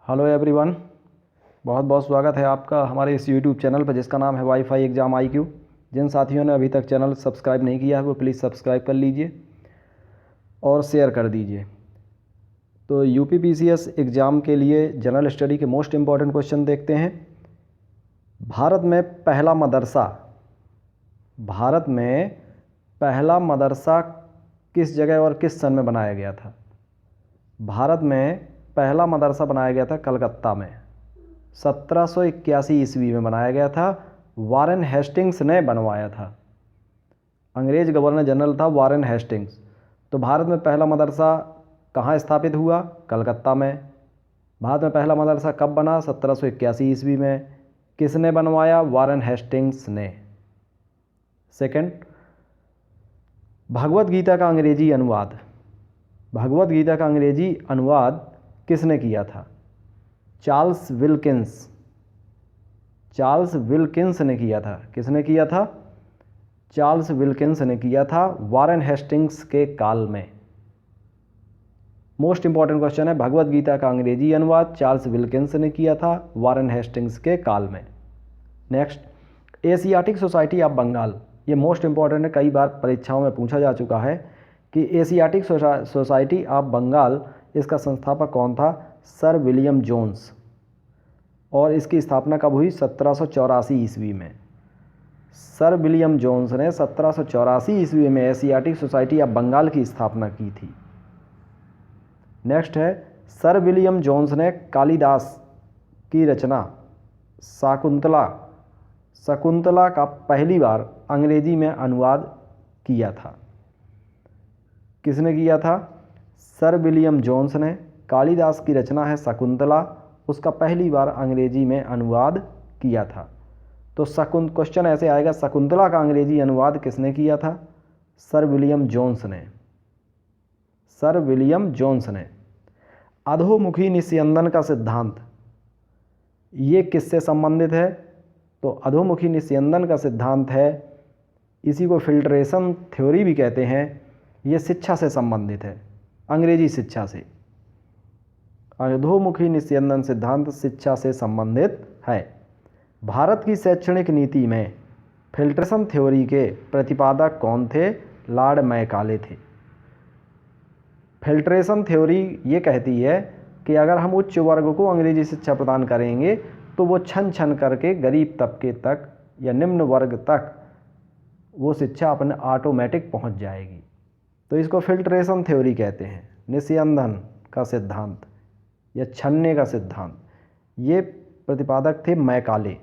Hello everyone, बहुत बहुत स्वागत है आपका हमारे इस यूट्यूब चैनल पर जिसका नाम है वाईफाई एग्ज़ाम IQ। जिन साथियों ने अभी तक चैनल सब्सक्राइब नहीं किया है वो प्लीज़ सब्सक्राइब कर लीजिए और शेयर कर दीजिए। तो UPPCS एग्ज़ाम के लिए जनरल स्टडी के मोस्ट इम्पॉर्टेंट क्वेश्चन देखते हैं। भारत में पहला मदरसा किस जगह और किस सन में बनाया गया था? भारत में पहला मदरसा बनाया गया था कलकत्ता में, 1781 ईस्वी में बनाया गया था। वारेन हेस्टिंग्स ने बनवाया था। अंग्रेज गवर्नर जनरल था वारेन हेस्टिंग्स। तो भारत में पहला मदरसा कहाँ स्थापित हुआ? कलकत्ता में। भारत में पहला मदरसा कब बना? 1781 ईस्वी में। किसने बनवाया? वारेन हेस्टिंग्स ने। सेकंड, भगवत गीता का अंग्रेजी अनुवाद। भगवत गीता का अंग्रेजी अनुवाद किसने किया था? Charles Wilkins. चार्ल्स विल्किंस ने किया था। किसने किया था? चार्ल्स विल्किंस ने किया था वारेन हेस्टिंग्स के काल में। मोस्ट इंपॉर्टेंट क्वेश्चन है, भगवत गीता का अंग्रेजी अनुवाद चार्ल्स विल्किंस ने किया था वारेन हेस्टिंग्स के काल में। Next, Asiatic Society of Bengal. ये मोस्ट इंपॉर्टेंट है, कई बार परीक्षाओं में पूछा जा चुका है कि एशियाटिक सोसाइटी ऑफ बंगाल, इसका संस्थापक कौन था? Sir William Jones. और इसकी स्थापना कब हुई? 1784 ईस्वी में। सर विलियम जोन्स ने 1784 ईस्वी में एशियाटिक सोसाइटी ऑफ बंगाल की स्थापना की थी। नेक्स्ट है, सर विलियम जोन्स ने कालिदास की रचना शकुंतला का पहली बार अंग्रेजी में अनुवाद किया था। किसने किया था? सर विलियम जोन्स ने। कालिदास की रचना है शकुंतला, उसका पहली बार अंग्रेजी में अनुवाद किया था। तो क्वेश्चन ऐसे आएगा, शकुंतला का अंग्रेजी अनुवाद किसने किया था? सर विलियम जोन्स ने। सर विलियम जोन्स ने। अधोमुखी निस्यंदन का सिद्धांत, ये किससे संबंधित है? तो अधोमुखी निस्यंदन का सिद्धांत है, इसी को फिल्ट्रेशन थ्योरी भी कहते हैं। ये शिक्षा से संबंधित है, अंग्रेजी शिक्षा से। अधोमुखी निस्यंदन सिद्धांत शिक्षा से संबंधित है। भारत की शैक्षणिक नीति में फिल्ट्रेशन थ्योरी के प्रतिपादक कौन थे? लॉर्ड मैकाले थे। फिल्ट्रेशन थ्योरी ये कहती है कि अगर हम उच्च वर्ग को अंग्रेजी शिक्षा प्रदान करेंगे तो वो छन छन करके गरीब तबके तक या निम्न वर्ग तक वो शिक्षा अपने ऑटोमेटिक पहुंच जाएगी। तो इसको फिल्ट्रेशन थ्योरी कहते हैं, निस्यंदन का सिद्धांत या छनने का सिद्धांत। ये प्रतिपादक थे मैकाले।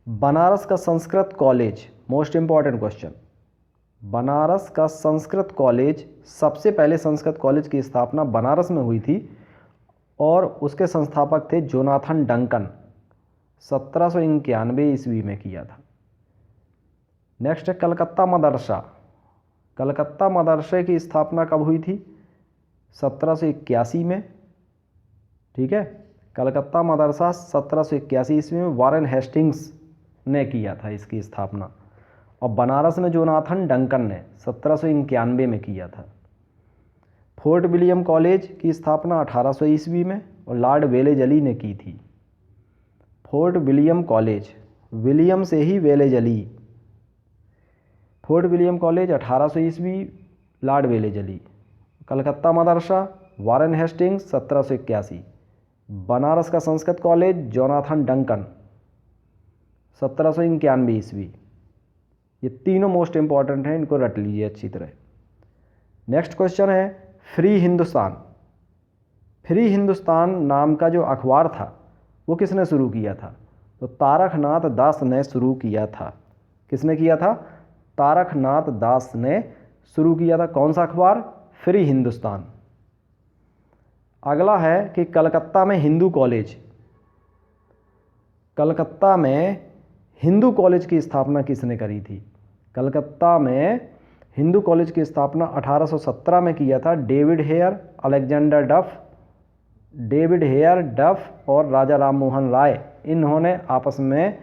बनारस का Sanskrit college, most important question. Banaras का संस्कृत कॉलेज, सबसे पहले संस्कृत कॉलेज की स्थापना बनारस में हुई थी और उसके संस्थापक थे जोनाथन डंकन। 1791 ईस्वी में किया था। नेक्स्ट है कलकत्ता मदरसा। कलकत्ता मदरसे की स्थापना कब हुई थी? 1781 में। ठीक है, कलकत्ता मदरसा 1781 ईस्वी में वारेन हेस्टिंग्स ने किया था इसकी स्थापना, और बनारस में जोनाथन डंकन ने 1791 में किया था। फोर्ट विलियम कॉलेज की स्थापना 1800 ईस्वी में और लॉर्ड वेलेजली ने की थी। फोर्ट विलियम कॉलेज, विलियम से ही वेलेजली। फोर्ट विलियम कॉलेज 1800 ईस्वी, Lord Wellesley. Calcutta Madrasa Warren Hastings 1781। Banaras का संस्कृत कॉलेज जोनाथन डंकन 1791 ईस्वी। ये तीनों मोस्ट इंपॉर्टेंट हैं, इनको रट लीजिए अच्छी तरह। नेक्स्ट क्वेश्चन है, फ्री हिंदुस्तान। फ्री हिंदुस्तान नाम का जो अखबार था वो किसने शुरू किया था? तो तारकनाथ दास ने शुरू किया था। किसने किया था? तारकनाथ दास ने शुरू किया था। कौन सा अखबार? फ्री हिंदुस्तान। अगला है कि कलकत्ता में हिंदू कॉलेज। कलकत्ता में हिंदू कॉलेज की स्थापना किसने करी थी? कलकत्ता में हिंदू कॉलेज की स्थापना 1817 में किया था डेविड हेयर, अलेक्जेंडर डफ। डेविड हेयर, डफ और राजा राम मोहन राय, इन्होंने आपस में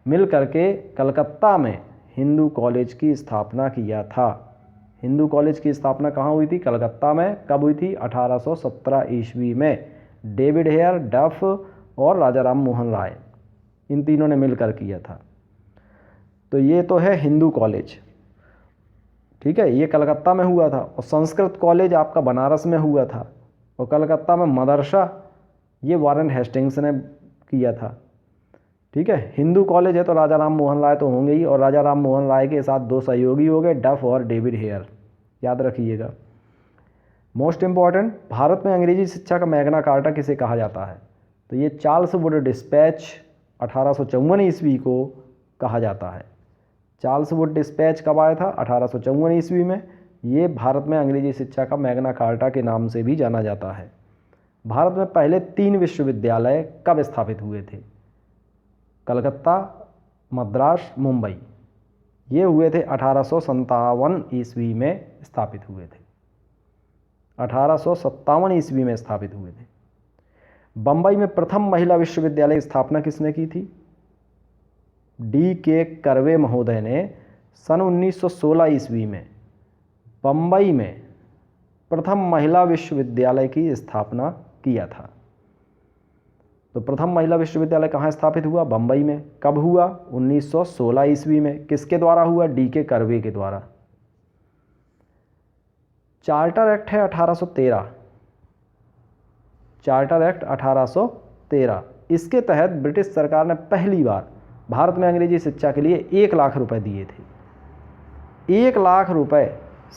मिल करके कलकत्ता में हिंदू कॉलेज की स्थापना किया था। हिंदू कॉलेज की स्थापना कहाँ हुई थी? कलकत्ता में। कब हुई थी? 1817 ईस्वी में। डेविड हेयर, डफ और राजा राम मोहन राय, इन तीनों ने मिलकर किया था। तो ये तो है हिंदू कॉलेज, ठीक है, ये कलकत्ता में हुआ था। और संस्कृत कॉलेज आपका बनारस में हुआ था। और कलकत्ता में मदरसा ये वारेन हेस्टिंग्स ने किया था, ठीक है। हिंदू कॉलेज है तो राजा राम मोहन राय तो होंगे ही, और राजा राम मोहन राय के साथ दो सहयोगी हो गए, डफ और डेविड हेयर, याद रखिएगा। मोस्ट इम्पॉर्टेंट, भारत में अंग्रेजी शिक्षा का मैग्ना कार्टा किसे कहा जाता है? तो ये चार्ल्स वुड डिस्पैच 1854 ईस्वी को कहा जाता है। चार्ल्स वुड डिस्पैच कब आया था? 1854 ईस्वी में। ये भारत में अंग्रेजी शिक्षा का मैग्ना कार्टा के नाम से भी जाना जाता है। भारत में पहले 3 विश्वविद्यालय कब स्थापित हुए थे? कलकत्ता, मद्रास, मुंबई। ये हुए थे 1857 ईस्वी में स्थापित हुए थे। 1857 ईस्वी में स्थापित हुए थे। बम्बई में प्रथम महिला विश्वविद्यालय की स्थापना किसने की थी? D.K. कर्वे महोदय ने सन 1916 ईस्वी में बम्बई में प्रथम महिला विश्वविद्यालय की स्थापना किया था। तो प्रथम महिला विश्वविद्यालय कहाँ स्थापित हुआ? बम्बई में। कब हुआ? 1916 ईस्वी में। किसके द्वारा हुआ? D.K. कर्वे के द्वारा। चार्टर एक्ट है 1813, चार्टर एक्ट 1813। इसके तहत ब्रिटिश सरकार ने पहली बार भारत में अंग्रेजी शिक्षा के लिए 1 लाख रुपए दिए थे। 1 लाख रुपए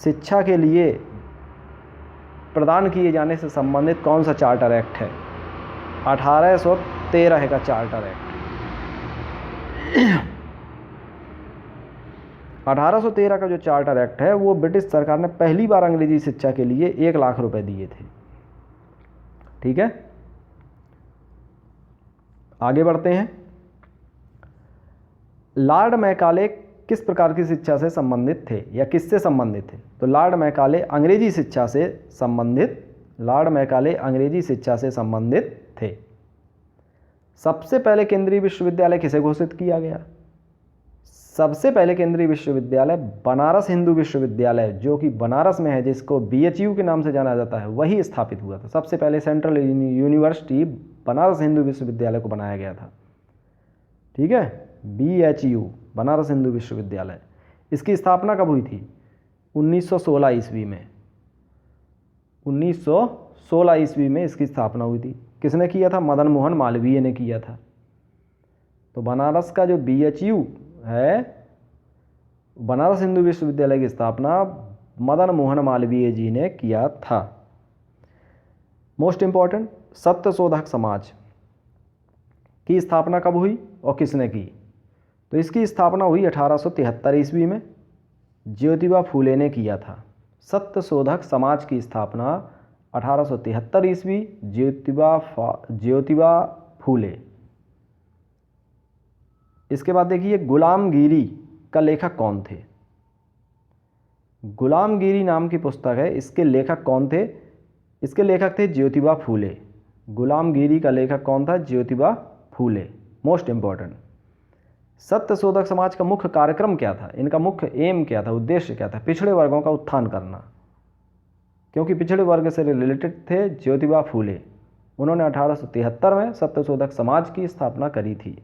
शिक्षा के लिए प्रदान किए जाने से संबंधित कौन सा चार्टर एक्ट है? 1813 का चार्टर एक्ट। 1813 का जो चार्टर एक्ट है वो ब्रिटिश सरकार ने पहली बार अंग्रेजी शिक्षा के लिए 1 लाख रुपए दिए थे, ठीक है। आगे बढ़ते हैं। लॉर्ड मैकाले किस प्रकार की शिक्षा से संबंधित थे या किससे संबंधित थे? तो लॉर्ड मैकाले अंग्रेजी शिक्षा से संबंधित, लॉर्ड मैकाले अंग्रेजी शिक्षा से संबंधित थे। सबसे पहले केंद्रीय विश्वविद्यालय किसे घोषित किया गया? सबसे पहले केंद्रीय विश्वविद्यालय बनारस हिंदू विश्वविद्यालय, जो कि बनारस में है, जिसको BHU के नाम से जाना जाता है, वही स्थापित हुआ था। सबसे पहले सेंट्रल यूनिवर्सिटी बनारस हिंदू विश्वविद्यालय को बनाया गया था, ठीक है। BHU बनारस हिंदू विश्वविद्यालय, इसकी स्थापना कब हुई थी? 1916 ईस्वी में। 1916 ईस्वी में इसकी स्थापना हुई थी। किसने किया था? मदन मोहन मालवीय ने किया था। तो बनारस का जो BHU है, बनारस हिंदू विश्वविद्यालय की स्थापना मदन मोहन मालवीय जी ने किया था। मोस्ट इंपॉर्टेंट, सत्यशोधक समाज की स्थापना कब हुई और किसने की? तो इसकी स्थापना हुई 1873 ईस्वी में, ज्योतिबा फूले ने किया था। सत्यशोधक समाज की स्थापना 1873 ईस्वी, ज्योतिबा फूले। इसके बाद देखिए, गुलामगिरी का लेखक कौन थे? गुलामगिरी नाम की पुस्तक है, इसके लेखक कौन थे? इसके लेखक थे ज्योतिबा फूले। गुलामगिरी का लेखक कौन था? ज्योतिबा फूले। मोस्ट इंपॉर्टेंट, सत्यशोधक समाज का मुख्य कार्यक्रम क्या था? इनका मुख्य एम क्या था, उद्देश्य क्या था? पिछड़े वर्गों का उत्थान करना, क्योंकि पिछड़े वर्ग से रिलेटेड थे ज्योतिबा फूले। उन्होंने 1873 में सत्यशोधक समाज की स्थापना करी थी।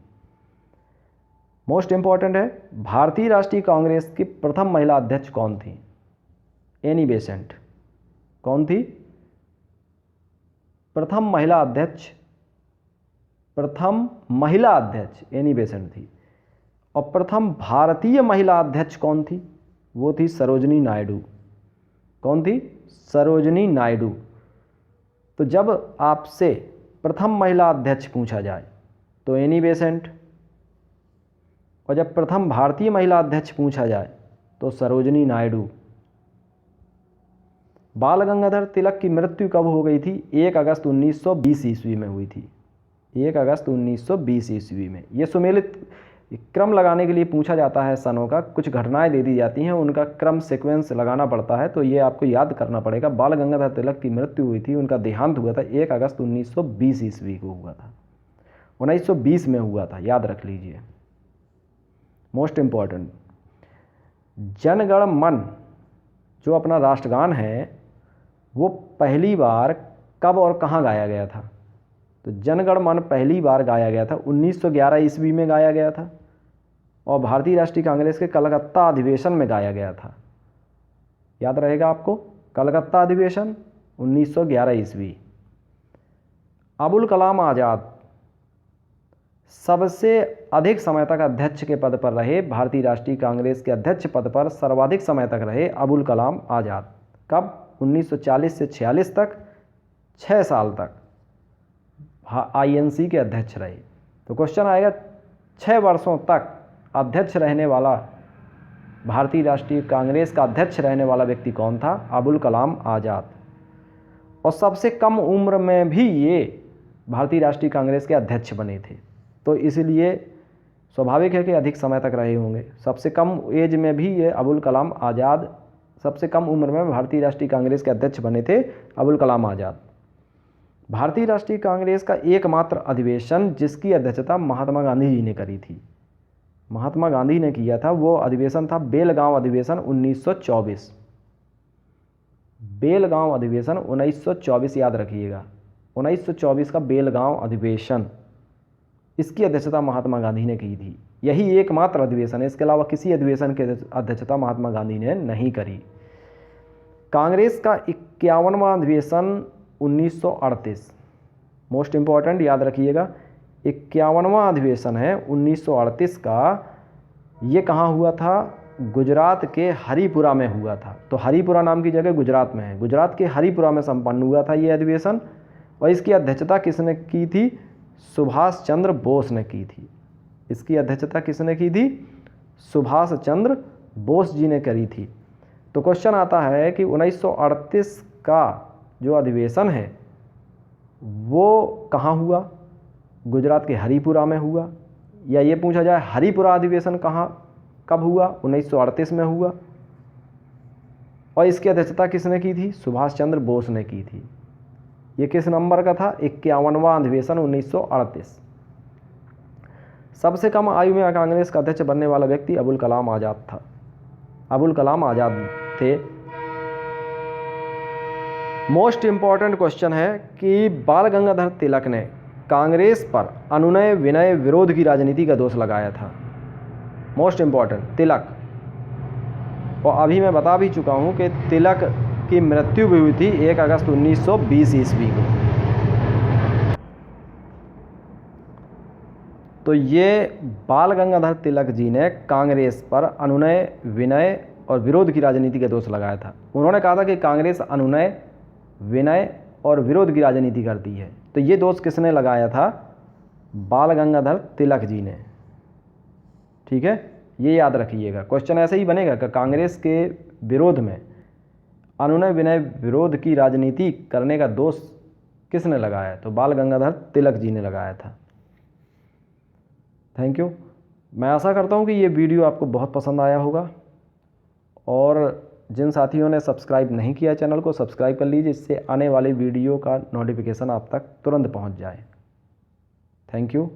मोस्ट इंपॉर्टेंट है, भारतीय राष्ट्रीय कांग्रेस की प्रथम महिला अध्यक्ष कौन थी? Annie Besant. कौन थी? प्रथम महिला अध्यक्ष एनी बेसेंट थी। और प्रथम भारतीय महिला अध्यक्ष कौन थी? वो थी सरोजनी नायडू। कौन थी? सरोजनी नायडू। तो जब आपसे प्रथम महिला अध्यक्ष पूछा जाए तो एनी बेसेंट, और जब प्रथम भारतीय महिला अध्यक्ष पूछा जाए तो सरोजनी नायडू। बाल गंगाधर तिलक की मृत्यु कब हो गई थी? 1 अगस्त 1920 ईस्वी में हुई थी। 1 अगस्त 1920 ईस्वी में। ये सुमेलित क्रम लगाने के लिए पूछा जाता है सनों का, कुछ घटनाएं दे दी जाती हैं, उनका क्रम सीक्वेंस लगाना पड़ता है, तो ये आपको याद करना पड़ेगा। बाल गंगाधर तिलक की मृत्यु हुई थी, उनका देहांत हुआ था 1 अगस्त 1920 ईस्वी को हुआ था। 1920 में हुआ था, याद रख लीजिए। मोस्ट इम्पॉर्टेंट, जन गण मन जो अपना राष्ट्रगान है वो पहली बार कब और कहाँ गाया गया था? तो जनगण मन पहली बार गाया गया था 1911 ईस्वी में गाया गया था और भारतीय राष्ट्रीय कांग्रेस के कलकत्ता अधिवेशन में गाया गया था। याद रहेगा आपको, कलकत्ता अधिवेशन 1911 ईस्वी। अबुल कलाम आज़ाद सबसे अधिक समय तक अध्यक्ष के पद पर रहे। भारतीय राष्ट्रीय कांग्रेस के अध्यक्ष पद पर सर्वाधिक समय तक रहे अबुल कलाम आज़ाद। कब? 1940 से 46 तक, 6 साल तक INC के अध्यक्ष रहे। तो क्वेश्चन आएगा 6 वर्षों तक अध्यक्ष रहने वाला, भारतीय राष्ट्रीय कांग्रेस का अध्यक्ष रहने वाला व्यक्ति कौन था? अबुल कलाम आज़ाद। और सबसे कम उम्र में भी ये भारतीय राष्ट्रीय कांग्रेस के अध्यक्ष बने थे, तो इसलिए स्वाभाविक है कि अधिक समय तक रहे होंगे। सबसे कम एज में भी ये अबुल कलाम आज़ाद, सबसे कम उम्र में भारतीय राष्ट्रीय कांग्रेस के अध्यक्ष बने थे अबुल कलाम आज़ाद। भारतीय राष्ट्रीय कांग्रेस का एकमात्र अधिवेशन जिसकी अध्यक्षता महात्मा गांधी जी ने करी थी, महात्मा गांधी ने किया था, वो अधिवेशन था बेलगांव अधिवेशन 1924। बेलगांव अधिवेशन 1924, याद रखिएगा, 1924 का बेलगांव अधिवेशन, इसकी अध्यक्षता महात्मा गांधी ने की थी। यही एकमात्र अधिवेशन है, इसके अलावा किसी अधिवेशन की अध्यक्षता महात्मा गांधी ने नहीं करी। कांग्रेस का 51वां अधिवेशन 1938, मोस्ट इम्पॉर्टेंट, याद रखिएगा, 51वां अधिवेशन है 1938 का। ये कहाँ हुआ था? गुजरात के हरिपुरा में हुआ था। तो हरिपुरा नाम की जगह गुजरात में है, गुजरात के हरिपुरा में संपन्न हुआ था ये अधिवेशन। और इसकी अध्यक्षता किसने की थी? सुभाष चंद्र बोस ने की थी। इसकी अध्यक्षता किसने की थी? सुभाष चंद्र बोस जी ने करी थी। तो क्वेश्चन आता है कि 1938 का जो अधिवेशन है वो कहाँ हुआ? गुजरात के हरिपुरा में हुआ। या ये पूछा जाए हरिपुरा अधिवेशन कब हुआ? 1938 में हुआ। और इसकी अध्यक्षता किसने की थी? सुभाष चंद्र बोस ने की थी। ये किस नंबर का था? 51वां अधिवेशन 1938। सबसे कम आयु में कांग्रेस का अध्यक्ष बनने वाला व्यक्ति अबुल कलाम आज़ाद था, अबुल कलाम आज़ाद थे। मोस्ट इम्पॉर्टेंट क्वेश्चन है कि बाल गंगाधर तिलक ने कांग्रेस पर अनुनय विनय विरोध की राजनीति का दोष लगाया था। मोस्ट इम्पॉर्टेंट, तिलक। और अभी मैं बता भी चुका हूं कि तिलक की मृत्यु भी हुई थी 1 अगस्त 1920 ईस्वी को। तो ये बाल गंगाधर तिलक जी ने कांग्रेस पर अनुनय विनय और विरोध की राजनीति का दोष लगाया था। उन्होंने कहा था कि कांग्रेस अनुनय विनय और विरोध की राजनीति करती है। तो ये दोष किसने लगाया था? बाल गंगाधर तिलक जी ने। ठीक है, ये याद रखिएगा। क्वेश्चन ऐसे ही बनेगा कि कांग्रेस के विरोध में अनुनय विनय विरोध की राजनीति करने का दोष किसने लगाया? तो बाल गंगाधर तिलक जी ने लगाया था। Thank you. मैं आशा करता हूँ कि ये वीडियो आपको बहुत पसंद आया होगा, और जिन साथियों ने सब्सक्राइब नहीं किया चैनल को सब्सक्राइब कर लीजिए, इससे आने वाली वीडियो का नोटिफिकेशन आप तक तुरंत पहुँच जाए। Thank you.